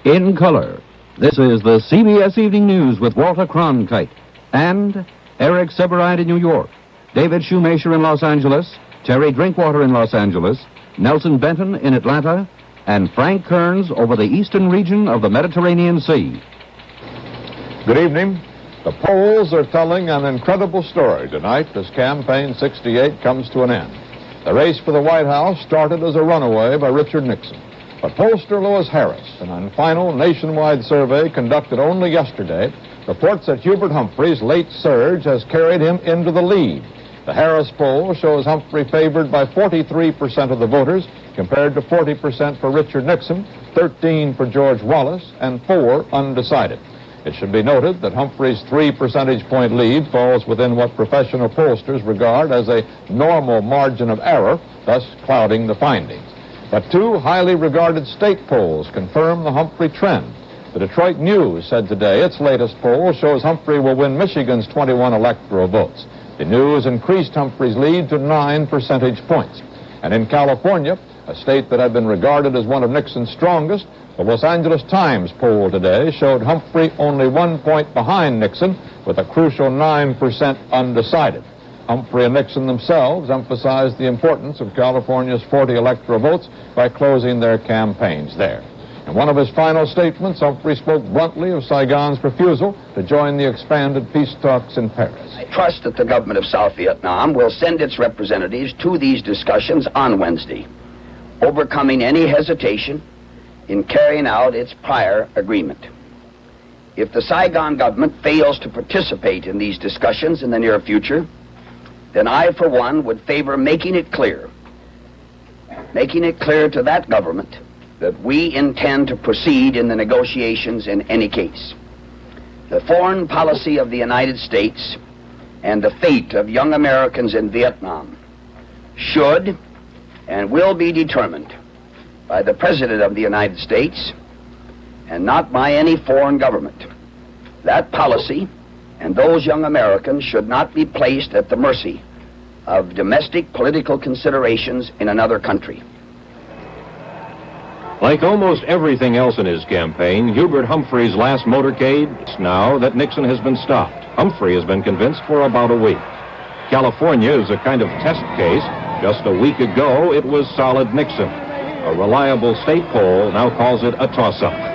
in color. This is the CBS Evening News with Walter Cronkite and Eric Seberide in New York, David Shoemaker in Los Angeles, Terry Drinkwater in Los Angeles, Nelson Benton in Atlanta, and Frank Kearns over the eastern region of the Mediterranean Sea. Good evening. The polls are telling an incredible story tonight as Campaign 68 comes to an end. The race for the White House started as a runaway by Richard Nixon. But pollster Lewis Harris, in a final nationwide survey conducted only yesterday, reports that Hubert Humphrey's late surge has carried him into the lead. The Harris poll shows Humphrey favored by 43% of the voters, compared to 40% for Richard Nixon, 13% for George Wallace, and 4% undecided. It should be noted that Humphrey's 3 percentage point lead falls within what professional pollsters regard as a normal margin of error, thus clouding the findings. But 2 highly regarded state polls confirm the Humphrey trend. The Detroit News said today its latest poll shows Humphrey will win Michigan's 21 electoral votes. The News increased Humphrey's lead to 9 percentage points. And in California, a state that had been regarded as one of Nixon's strongest, the Los Angeles Times poll today showed Humphrey only 1 point behind Nixon, with a crucial 9% undecided. Humphrey and Nixon themselves emphasized the importance of California's 40 electoral votes by closing their campaigns there. In one of his final statements, Humphrey spoke bluntly of Saigon's refusal to join the expanded peace talks in Paris. I trust that the government of South Vietnam will send its representatives to these discussions on Wednesday, overcoming any hesitation in carrying out its prior agreement. If the Saigon government fails to participate in these discussions in the near future, then I, for one, would favor making it clear to that government that we intend to proceed in the negotiations in any case. The foreign policy of the United States and the fate of young Americans in Vietnam should and will be determined by the President of the United States and not by any foreign government. That policy and those young Americans should not be placed at the mercy of domestic political considerations in another country. Like almost everything else in his campaign, Hubert Humphrey's last motorcade is now that Nixon has been stopped. Humphrey has been convinced for about a week. California is a kind of test case. Just a week ago, it was solid Nixon. A reliable state poll now calls it a toss-up.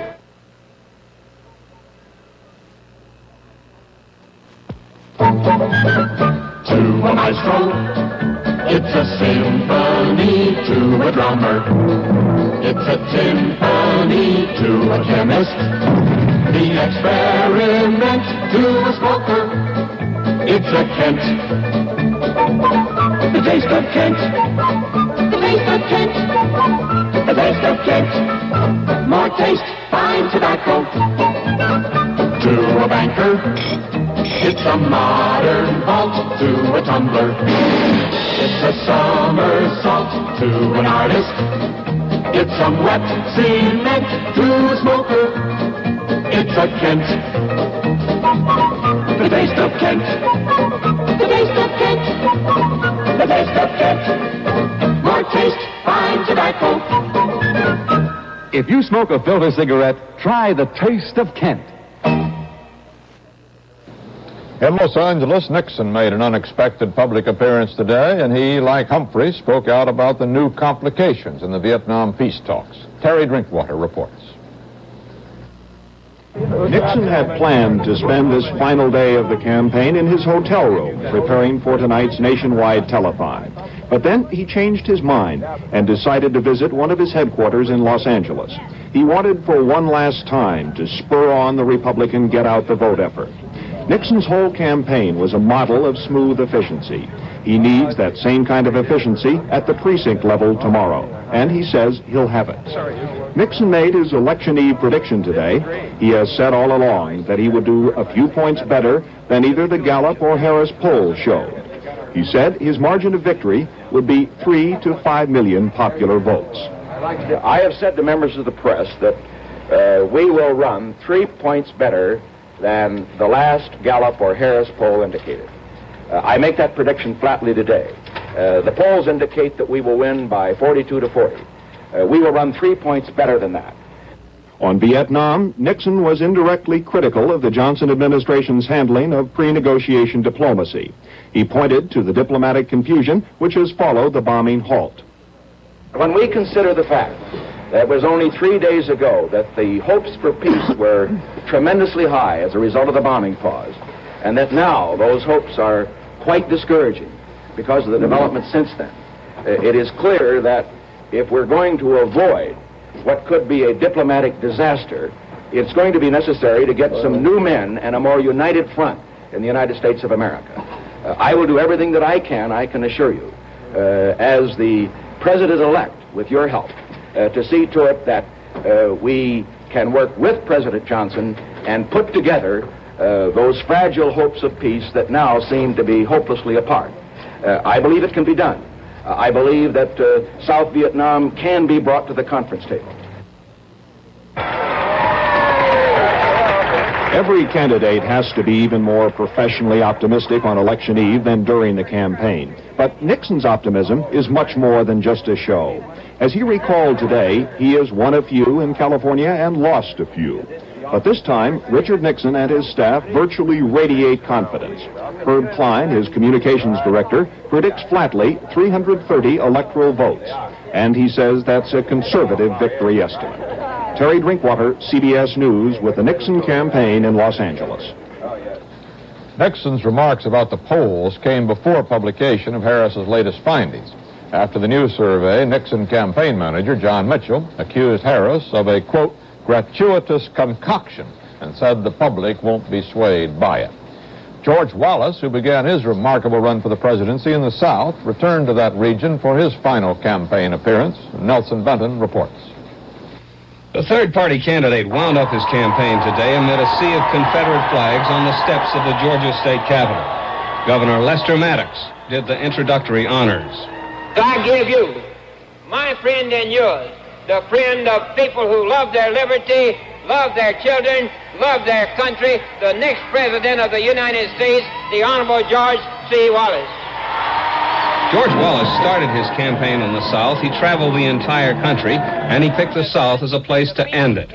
To a maestro, it's a symphony. To a drummer, it's a symphony. To a chemist, the experiment. To a smoker, it's a Kent. The taste of Kent. The taste of Kent. The taste of Kent. More taste, fine tobacco. To a banker, it's a modern vault. To a tumbler, it's a somersault. To an artist, it's some wet cement. To a smoker, it's a Kent. The taste of Kent. The taste of Kent. The taste of Kent. More taste, fine tobacco. If you smoke a filter cigarette, try the taste of Kent. In Los Angeles, Nixon made an unexpected public appearance today, and he, like Humphrey, spoke out about the new complications in the Vietnam peace talks. Terry Drinkwater reports. Nixon had planned to spend this final day of the campaign in his hotel room, preparing for tonight's nationwide telethon. But then he changed his mind and decided to visit one of his headquarters in Los Angeles. He wanted for one last time to spur on the Republican get-out-the-vote effort. Nixon's whole campaign was a model of smooth efficiency. He needs that same kind of efficiency at the precinct level tomorrow, and he says he'll have it. Nixon made his election eve prediction today. He has said all along that he would do a few points better than either the Gallup or Harris polls showed. He said his margin of victory would be 3 to 5 million popular votes. I have said to members of the press that we will run 3 points better than the last Gallup or Harris poll indicated. I make that prediction flatly today. The polls indicate that we will win by 42 to 40. We will run 3 points better than that. On Vietnam, Nixon was indirectly critical of the Johnson administration's handling of pre-negotiation diplomacy. He pointed to the diplomatic confusion which has followed the bombing halt. When we consider the fact that it was only 3 days ago that the hopes for peace were tremendously high as a result of the bombing pause, and that now those hopes are quite discouraging because of the development since then, it is clear that if we're going to avoid what could be a diplomatic disaster, it's going to be necessary to get some new men and a more united front in the United States of America. I will do everything that I can assure you, as the President-elect, with your help, to see to it that we can work with President Johnson and put together those fragile hopes of peace that now seem to be hopelessly apart. I believe it can be done. I believe that South Vietnam can be brought to the conference table. Every candidate has to be even more professionally optimistic on election eve than during the campaign. But Nixon's optimism is much more than just a show. As he recalled today, he is won a few in California and lost a few. But this time, Richard Nixon and his staff virtually radiate confidence. Herb Klein, his communications director, predicts flatly 330 electoral votes. And he says that's a conservative victory estimate. Terry Drinkwater, CBS News, with the Nixon campaign in Los Angeles. Nixon's remarks about the polls came before publication of Harris's latest findings. After the news survey, Nixon campaign manager John Mitchell accused Harris of a, quote, gratuitous concoction and said the public won't be swayed by it. George Wallace, who began his remarkable run for the presidency in the South, returned to that region for his final campaign appearance. Nelson Benton reports. The third-party candidate wound up his campaign today amid a sea of Confederate flags on the steps of the Georgia State Capitol. Governor Lester Maddox did the introductory honors. I give you, my friend and yours, the friend of people who love their liberty, love their children, love their country, the next president of the United States, the Honorable George C. Wallace. George Wallace started his campaign in the South. He traveled the entire country, and he picked the South as a place to end it.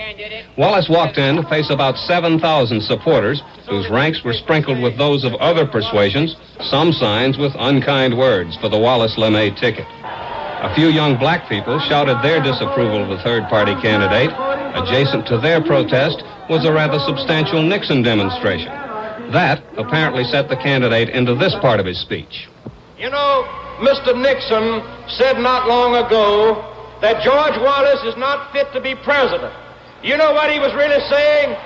Wallace walked in to face about 7,000 supporters, whose ranks were sprinkled with those of other persuasions, some signs with unkind words for the Wallace-LeMay ticket. A few young black people shouted their disapproval of the third-party candidate. Adjacent to their protest was a rather substantial Nixon demonstration. That apparently set the candidate into this part of his speech. You know, Mr. Nixon said not long ago that George Wallace is not fit to be president. You know what he was really saying?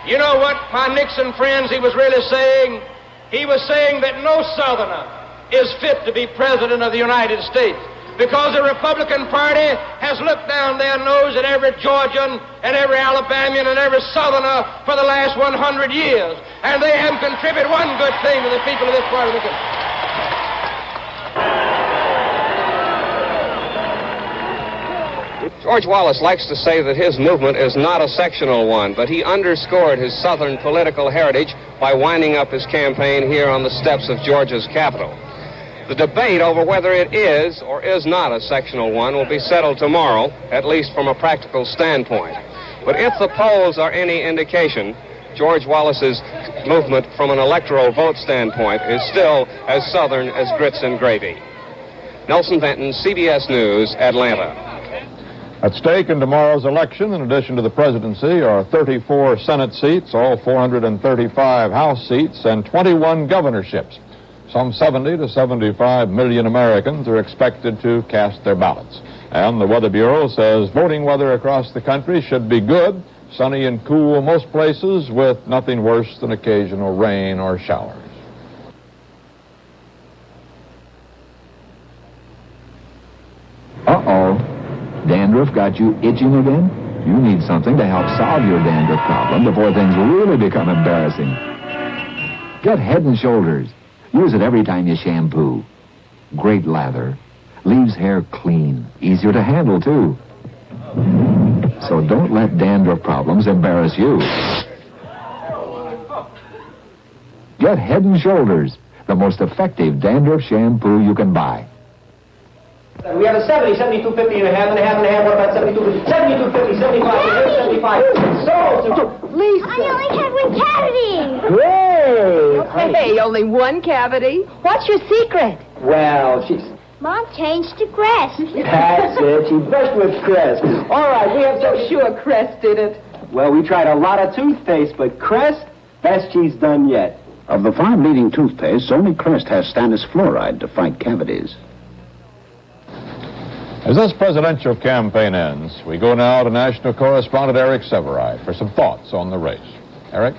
You know what, my Nixon friends, he was really saying? He was saying that no Southerner is fit to be president of the United States because the Republican Party has looked down their nose at every Georgian and every Alabamian and every Southerner for the last 100 years, and they haven't contributed one good thing to the people of this part of the country. George Wallace likes to say that his movement is not a sectional one, but he underscored his Southern political heritage by winding up his campaign here on the steps of Georgia's Capitol. The debate over whether it is or is not a sectional one will be settled tomorrow, at least from a practical standpoint. But if the polls are any indication, George Wallace's movement from an electoral vote standpoint is still as Southern as grits and gravy. Nelson Benton, CBS News, Atlanta. At stake in tomorrow's election, in addition to the presidency, are 34 Senate seats, all 435 House seats, and 21 governorships. Some 70 to 75 million Americans are expected to cast their ballots. And the Weather Bureau says voting weather across the country should be good, sunny and cool most places, with nothing worse than occasional rain or showers. Uh-oh. Dandruff got you itching again? You need something to help solve your dandruff problem before things really become embarrassing. Get Head & Shoulders. Use it every time you shampoo. Great lather. Leaves hair clean. Easier to handle, too. So don't let dandruff problems embarrass you. Get Head & Shoulders, the most effective dandruff shampoo you can buy. We have a 70, 72.50 and a half and a half and a half. What about 72.50? 72.50, 75, 75. So, Lisa. I only had one cavity. Great. Hey, only one cavity? What's your secret? Well, she's... Mom changed to Crest. That's it. She brushed with Crest. All right, we have some... Sure Crest did it. Well, we tried a lot of toothpaste, but Crest, best she's done yet. Of the 5 leading toothpastes, only Crest has stannous fluoride to fight cavities. As this presidential campaign ends, we go now to national correspondent Eric Severide for some thoughts on the race. Eric?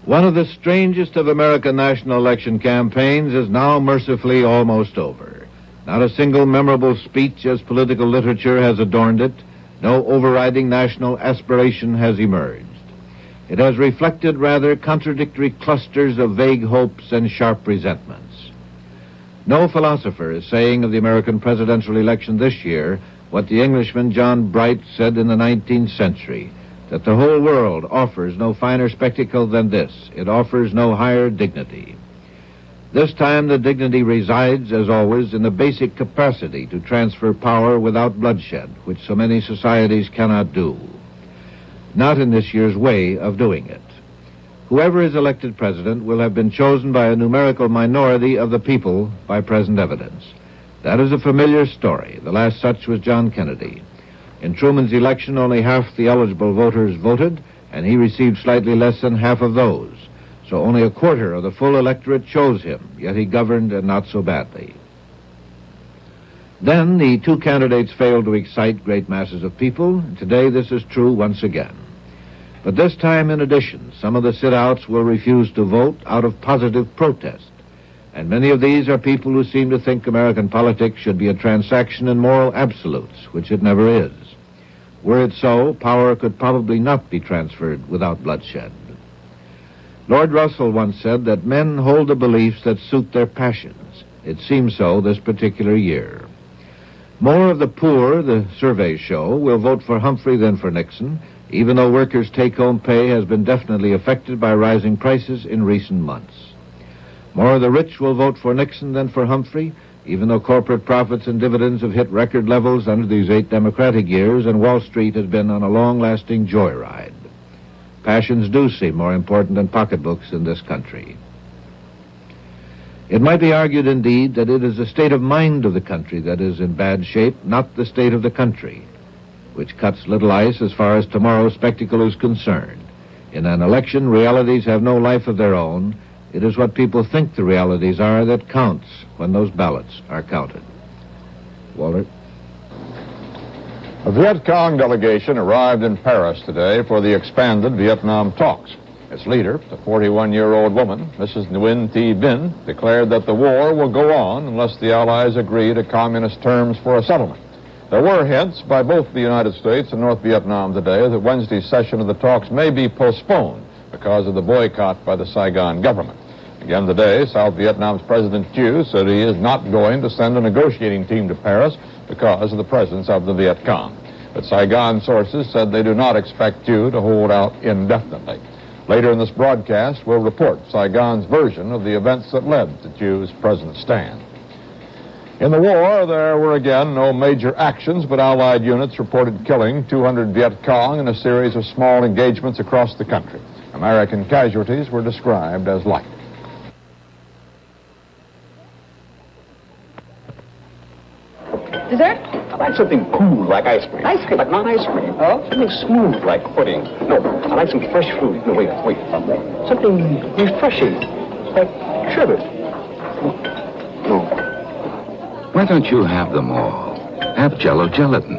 One of the strangest of American national election campaigns is now mercifully almost over. Not a single memorable speech as political literature has adorned it. No overriding national aspiration has emerged. It has reflected rather contradictory clusters of vague hopes and sharp resentments. No philosopher is saying of the American presidential election this year what the Englishman John Bright said in the 19th century, that the whole world offers no finer spectacle than this. It offers no higher dignity. This time the dignity resides, as always, in the basic capacity to transfer power without bloodshed, which so many societies cannot do. Not in this year's way of doing it. Whoever is elected president will have been chosen by a numerical minority of the people by present evidence. That is a familiar story. The last such was John Kennedy. In Truman's election, only half the eligible voters voted, and he received slightly less than half of those. So only a quarter of the full electorate chose him, yet he governed, and not so badly. Then the 2 candidates failed to excite great masses of people. Today this is true once again. But this time, in addition, some of the sit-outs will refuse to vote out of positive protest. And many of these are people who seem to think American politics should be a transaction in moral absolutes, which it never is. Were it so, power could probably not be transferred without bloodshed. Lord Russell once said that men hold the beliefs that suit their passions. It seems so this particular year. More of the poor, the surveys show, will vote for Humphrey than for Nixon, even though workers' take-home pay has been definitely affected by rising prices in recent months. More of the rich will vote for Nixon than for Humphrey, even though corporate profits and dividends have hit record levels under these 8 Democratic years, and Wall Street has been on a long-lasting joyride. Passions do seem more important than pocketbooks in this country. It might be argued, indeed, that it is the state of mind of the country that is in bad shape, not the state of the country, which cuts little ice as far as tomorrow's spectacle is concerned. In an election, realities have no life of their own. It is what people think the realities are that counts when those ballots are counted. Walter? A Viet Cong delegation arrived in Paris today for the expanded Vietnam talks. Its leader, the 41-year-old woman, Mrs. Nguyen Thi Binh, declared that the war will go on unless the Allies agree to communist terms for a settlement. There were hints by both the United States and North Vietnam today that Wednesday's session of the talks may be postponed because of the boycott by the Saigon government. Again today, South Vietnam's President Thieu said he is not going to send a negotiating team to Paris because of the presence of the Viet Cong. But Saigon sources said they do not expect Thieu to hold out indefinitely. Later in this broadcast, we'll report Saigon's version of the events that led to Thieu's present stand. In the war, there were again no major actions, but Allied units reported killing 200 Viet Cong in a series of small engagements across the country. American casualties were described as light. Dessert? I like something cool like ice cream. Ice cream? But not ice cream. Oh? Something smooth like pudding. No, I like some fresh fruit. No, wait. Something refreshing like sherbet. No. Why don't you have them all? Have Jell-O gelatin.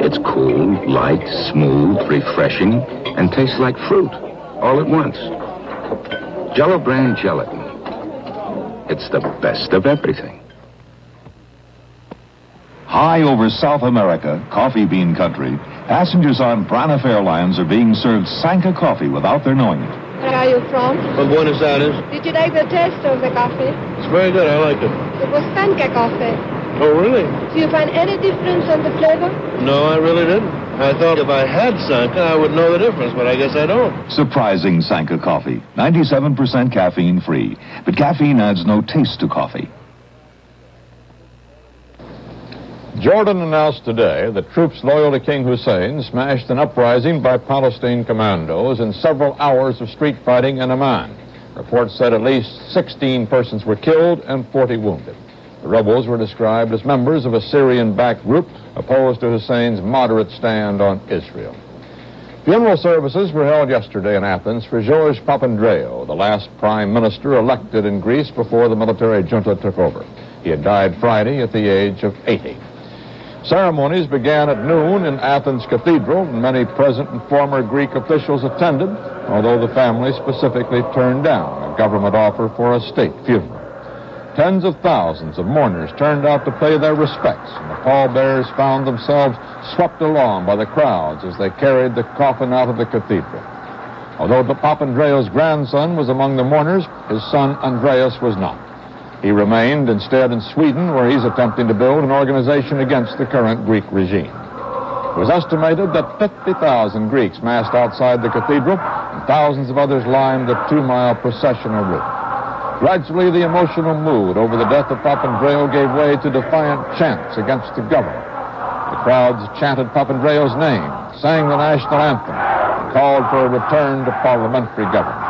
It's cool, light, smooth, refreshing, and tastes like fruit, all at once. Jell-O brand gelatin. It's the best of everything. High over South America, coffee bean country, passengers on Braniff Airlines are being served Sanka coffee without their knowing it. Where are you from? From Buenos Aires. Did you like the taste of the coffee? It's very good. I like it. It was Sanka coffee. Oh, really? Do you find any difference in the flavor? No, I really didn't. I thought if I had Sanka, I would know the difference, but I guess I don't. Surprising Sanka coffee. 97% caffeine free. But caffeine adds no taste to coffee. Jordan announced today that troops loyal to King Hussein smashed an uprising by Palestine commandos in several hours of street fighting in Amman. Reports said at least 16 persons were killed and 40 wounded. The rebels were described as members of a Syrian-backed group opposed to Hussein's moderate stand on Israel. Funeral services were held yesterday in Athens for George Papandreou, the last prime minister elected in Greece before the military junta took over. He had died Friday at the age of 80. Ceremonies began at noon in Athens Cathedral, and many present and former Greek officials attended, although the family specifically turned down a government offer for a state funeral. Tens of thousands of mourners turned out to pay their respects, and the pallbearers found themselves swept along by the crowds as they carried the coffin out of the cathedral. Although Papandreou's grandson was among the mourners, his son Andreas was not. He remained instead in Sweden, where he's attempting to build an organization against the current Greek regime. It was estimated that 50,000 Greeks massed outside the cathedral, and thousands of others lined the 2-mile processional route. Gradually, the emotional mood over the death of Papandreou gave way to defiant chants against the government. The crowds chanted Papandreou's name, sang the national anthem, and called for a return to parliamentary government.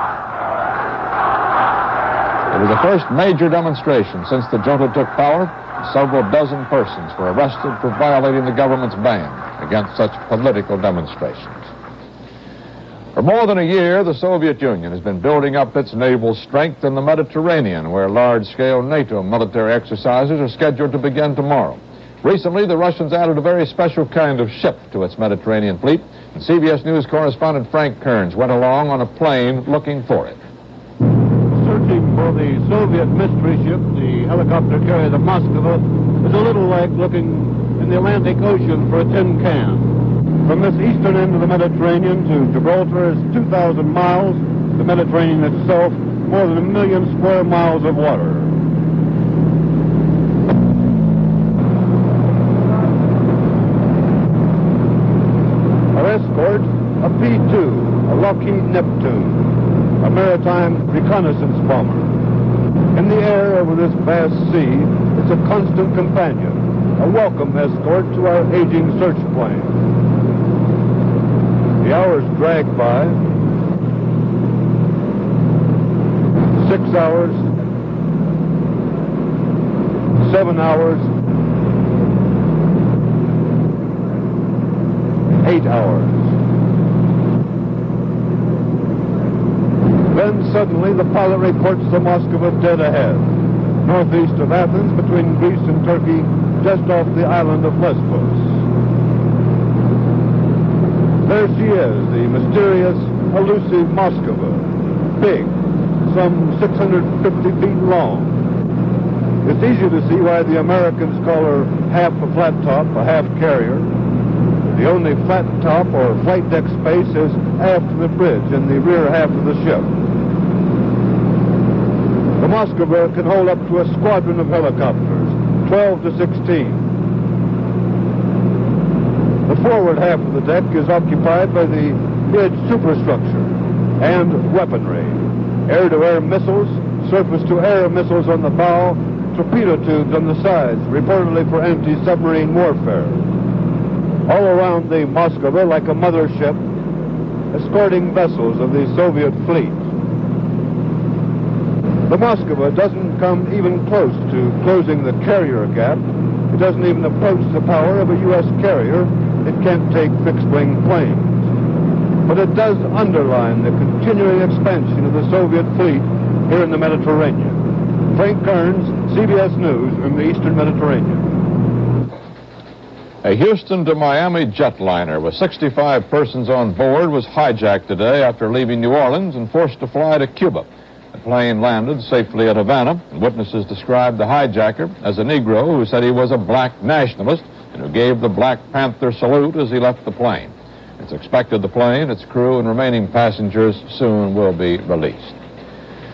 It was the first major demonstration since the junta took power. Several dozen persons were arrested for violating the government's ban against such political demonstrations. For more than a year, the Soviet Union has been building up its naval strength in the Mediterranean, where large-scale NATO military exercises are scheduled to begin tomorrow. Recently, the Russians added a very special kind of ship to its Mediterranean fleet, and CBS News correspondent Frank Kearns went along on a plane looking for it. Searching for the Soviet mystery ship, the helicopter carrier, the Moskva, is a little like looking in the Atlantic Ocean for a tin can. From this eastern end of the Mediterranean to Gibraltar is 2,000 miles. The Mediterranean itself, more than 1 million square miles of water. Our escort, a P-2, a Lockheed Neptune, a maritime reconnaissance bomber. In the air over this vast sea, it's a constant companion, a welcome escort to our aging search plane. The hours drag by. 6 hours, 7 hours, 8 hours. Then suddenly the pilot reports the Moskva dead ahead, northeast of Athens, between Greece and Turkey, just off the island of Lesbos. There she is, the mysterious, elusive Moskva, big, some 650 feet long. It's easy to see why the Americans call her half a flat top, a half carrier. The only flat top or flight deck space is aft the bridge in the rear half of the ship. The Moskva can hold up to a squadron of helicopters, 12 to 16. The forward half of the deck is occupied by the bridge superstructure and weaponry. Air-to-air missiles, surface-to-air missiles on the bow, torpedo tubes on the sides, reportedly for anti-submarine warfare. All around the Moskva, like a mothership, escorting vessels of the Soviet fleet. The Moskva doesn't come even close to closing the carrier gap. It doesn't even approach the power of a U.S. carrier. It can't take fixed-wing planes. But it does underline the continuing expansion of the Soviet fleet here in the Mediterranean. Frank Kearns, CBS News in the Eastern Mediterranean. A Houston to Miami jetliner with 65 persons on board was hijacked today after leaving New Orleans and forced to fly to Cuba. The plane landed safely at Havana, and witnesses described the hijacker as a Negro who said he was a black nationalist and who gave the Black Panther salute as he left the plane. It's expected the plane, its crew, and remaining passengers soon will be released.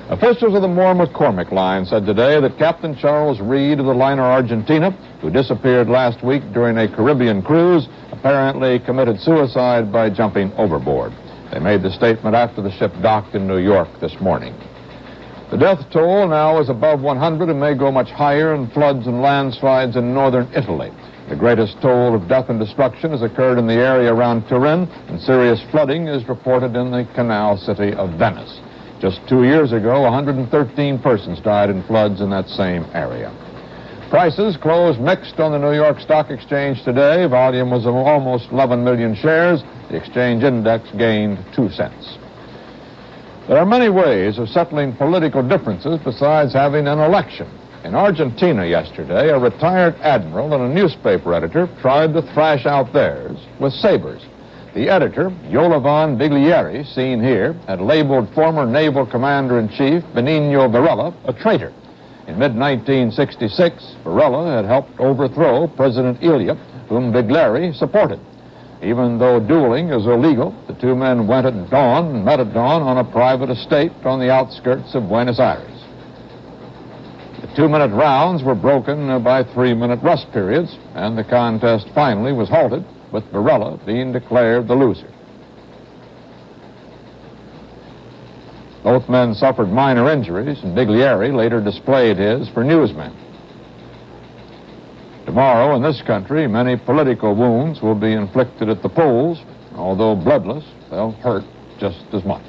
Officials of the Moore McCormick line said today that Captain Charles Reed of the liner Argentina, who disappeared last week during a Caribbean cruise, apparently committed suicide by jumping overboard. They made the statement after the ship docked in New York this morning. The death toll now is above 100 and may go much higher in floods and landslides in northern Italy. The greatest toll of death and destruction has occurred in the area around Turin, and serious flooding is reported in the canal city of Venice. Just 2 years ago, 113 persons died in floods in that same area. Prices closed mixed on the New York Stock Exchange today. Volume was of almost 11 million shares. The exchange index gained 2 cents. There are many ways of settling political differences besides having an election. In Argentina yesterday, a retired admiral and a newspaper editor tried to thrash out theirs with sabers. The editor, Yolevan Biglieri, seen here, had labeled former naval commander-in-chief Benigno Varela a traitor. In mid-1966, Varela had helped overthrow President Ilya, whom Biglieri supported. Even though dueling is illegal, the two men went at dawn and met at dawn on a private estate on the outskirts of Buenos Aires. The 2-minute rounds were broken by 3-minute rest periods, and the contest finally was halted, with Varela being declared the loser. Both men suffered minor injuries, and Biglieri later displayed his for newsmen. Tomorrow, in this country, many political wounds will be inflicted at the polls. Although bloodless, they'll hurt just as much.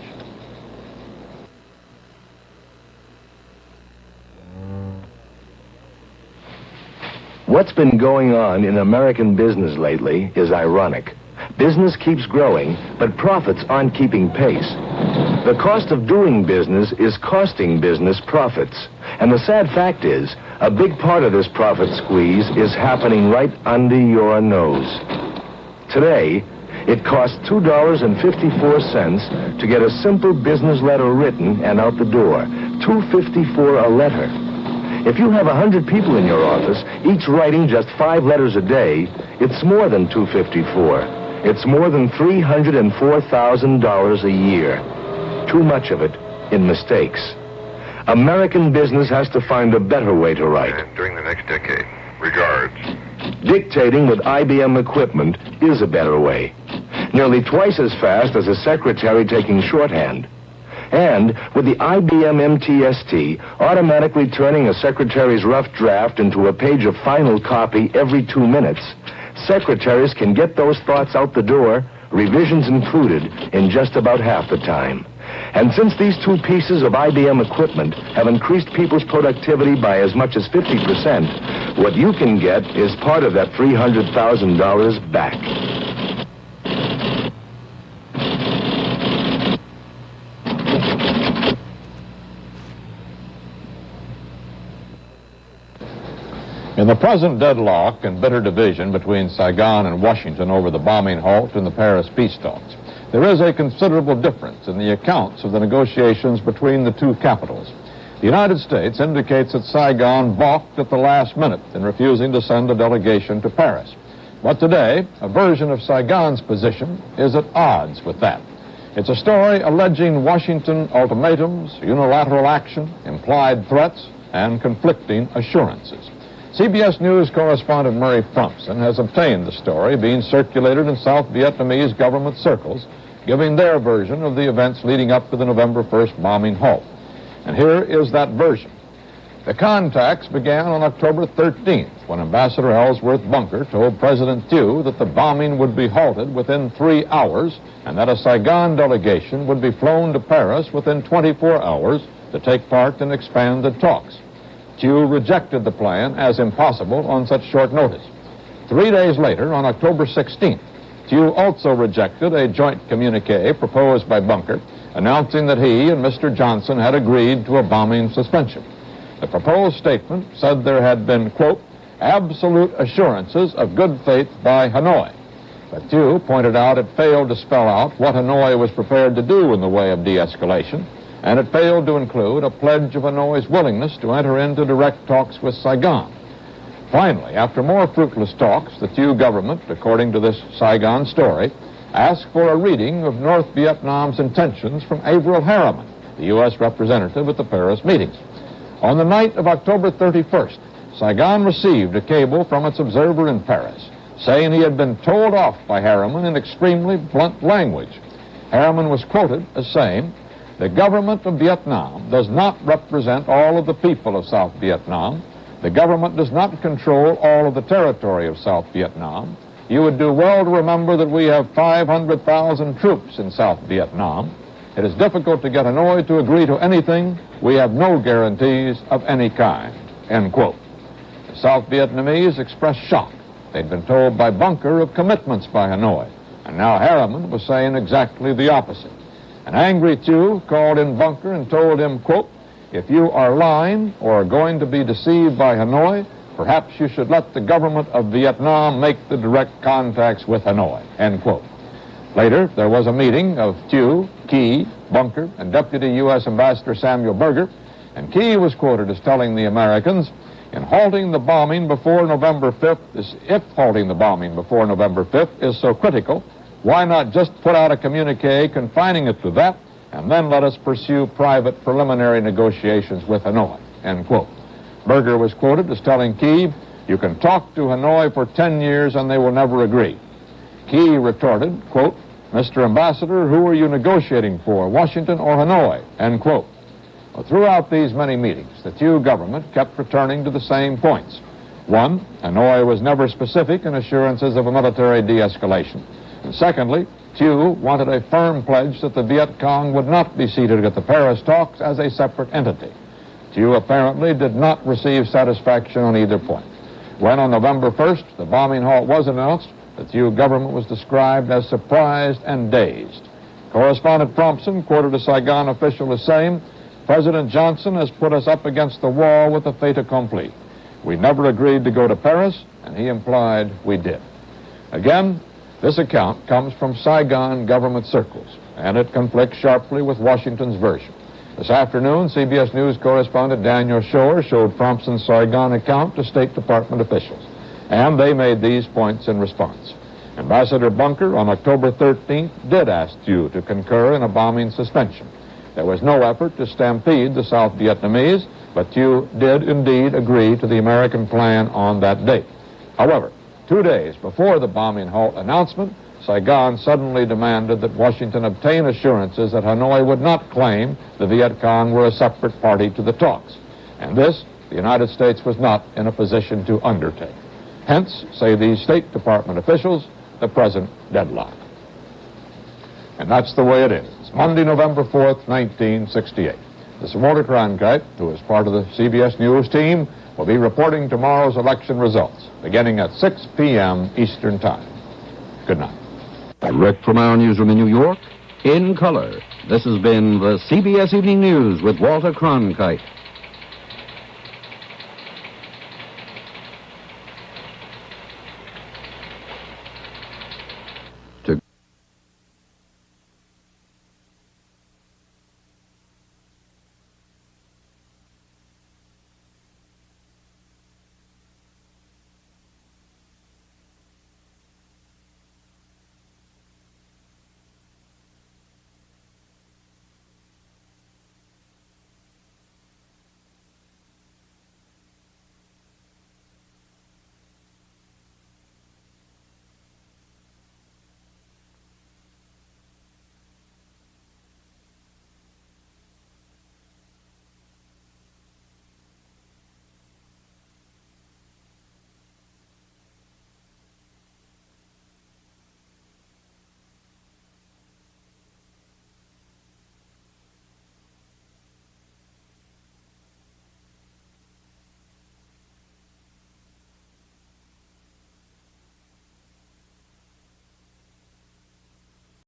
What's been going on in American business lately is ironic. Business keeps growing, but profits aren't keeping pace. The cost of doing business is costing business profits. And the sad fact is, a big part of this profit squeeze is happening right under your nose. Today, it costs $2.54 to get a simple business letter written and out the door. $2.54 a letter. If you have 100 people in your office, each writing just 5 letters a day, it's more than $2.54. It's more than $304,000 a year. Too much of it in mistakes. American business has to find a better way to write. And during the next decade. Regards. Dictating with IBM equipment is a better way. Nearly twice as fast as a secretary taking shorthand. And with the IBM MTST automatically turning a secretary's rough draft into a page of final copy every 2 minutes, secretaries can get those thoughts out the door, revisions included, in just about half the time. And since these 2 pieces of IBM equipment have increased people's productivity by as much as 50%, what you can get is part of that $300,000 back. In the present deadlock and bitter division between Saigon and Washington over the bombing halt and the Paris peace talks, there is a considerable difference in the accounts of the negotiations between the two capitals. The United States indicates that Saigon balked at the last minute in refusing to send a delegation to Paris. But today, a version of Saigon's position is at odds with that. It's a story alleging Washington ultimatums, unilateral action, implied threats, and conflicting assurances. CBS News correspondent Murray Frumpson has obtained the story being circulated in South Vietnamese government circles, giving their version of the events leading up to the November 1st bombing halt. And here is that version. The contacts began on October 13th, when Ambassador Ellsworth Bunker told President Thieu that the bombing would be halted within 3 hours and that a Saigon delegation would be flown to Paris within 24 hours to take part in expanded talks. Thieu rejected the plan as impossible on such short notice. 3 days later, on October 16th, Thieu also rejected a joint communique proposed by Bunker, announcing that he and Mr. Johnson had agreed to a bombing suspension. The proposed statement said there had been, quote, absolute assurances of good faith by Hanoi. But Thieu pointed out it failed to spell out what Hanoi was prepared to do in the way of de-escalation, and it failed to include a pledge of Hanoi's willingness to enter into direct talks with Saigon. Finally, after more fruitless talks, the Thieu government, according to this Saigon story, asked for a reading of North Vietnam's intentions from Averell Harriman, the U.S. representative at the Paris meetings. On the night of October 31st, Saigon received a cable from its observer in Paris, saying he had been told off by Harriman in extremely blunt language. Harriman was quoted as saying, "The government of Vietnam does not represent all of the people of South Vietnam. The government does not control all of the territory of South Vietnam. You would do well to remember that we have 500,000 troops in South Vietnam. It is difficult to get Hanoi to agree to anything. We have no guarantees of any kind, end quote. The South Vietnamese expressed shock. They'd been told by Bunker of commitments by Hanoi, and now Harriman was saying exactly the opposite. An angry Thieu called in Bunker and told him, quote, if you are lying or are going to be deceived by Hanoi, perhaps you should let the government of Vietnam make the direct contacts with Hanoi, end quote. Later, there was a meeting of Thieu, Key, Bunker, and Deputy U.S. Ambassador Samuel Berger, and Key was quoted as telling the Americans, in halting the bombing before November 5th, if halting the bombing before November 5th is so critical, why not just put out a communique confining it to that, and then let us pursue private preliminary negotiations with Hanoi, end quote. Berger was quoted as telling Key, you can talk to Hanoi for 10 years and they will never agree. Key retorted, quote, Mr. Ambassador, who are you negotiating for, Washington or Hanoi, end quote. Well, throughout these many meetings, the Thieu government kept returning to the same points. One, Hanoi was never specific in assurances of a military de-escalation. And secondly, Thieu wanted a firm pledge that the Viet Cong would not be seated at the Paris talks as a separate entity. Thieu apparently did not receive satisfaction on either point. When on November 1st the bombing halt was announced, the Thieu government was described as surprised and dazed. Correspondent Thompson quoted a Saigon official as saying, President Johnson has put us up against the wall with a fait accompli. We never agreed to go to Paris, and he implied we did. Again, this account comes from Saigon government circles, and it conflicts sharply with Washington's version. This afternoon, CBS News correspondent Daniel Shore showed Thompson's Saigon account to State Department officials, and they made these points in response. Ambassador Bunker, on October 13th, did ask Thieu to concur in a bombing suspension. There was no effort to stampede the South Vietnamese, but Thieu did indeed agree to the American plan on that date. However, 2 days before the bombing halt announcement, Saigon suddenly demanded that Washington obtain assurances that Hanoi would not claim the Viet Cong were a separate party to the talks. And this, the United States was not in a position to undertake. Hence, say these State Department officials, the present deadlock. And that's the way it is. It's Monday, November 4th, 1968. This is Walter Cronkite, who is part of the CBS News team, will be reporting tomorrow's election results, beginning at 6 p.m. Eastern Time. Good night. Direct from our newsroom in New York, in color, this has been the CBS Evening News with Walter Cronkite.